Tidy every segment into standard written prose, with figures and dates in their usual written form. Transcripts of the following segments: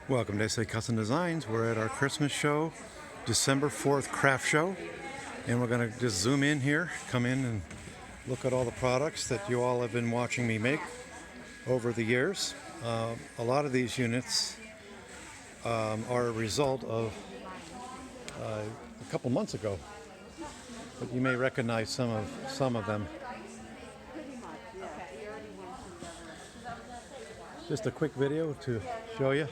Welcome to SA Custom Designs. We're at our Christmas show, December 4th craft show, and we're going to just zoom in here, come in and look at all the products that you all have been watching me make over the years. A lot of these units are a result of a couple months ago, but you may recognize some of them. Just a quick video to show you.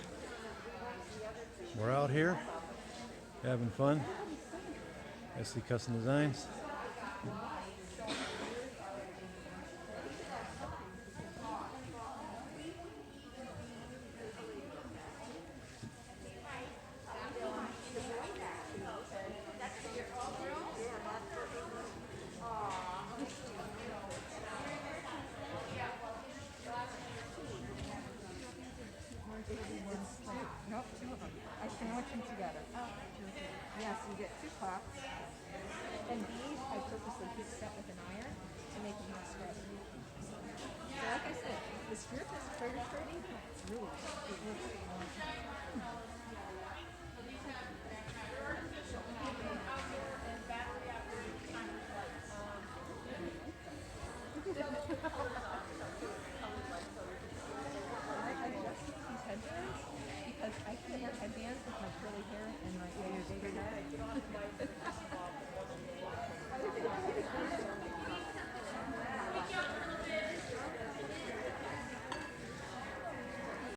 We're out here having fun. SC Custom Designs. Nope, two of them. I sandwich them together. Yes, you get two pots. And these I purposely heat set with an iron to make them more spready. So like I said, the strip is pretty sturdy. It's really good. It works for a long time. I adjusted these headbands because I can't wear headbands with my curly hair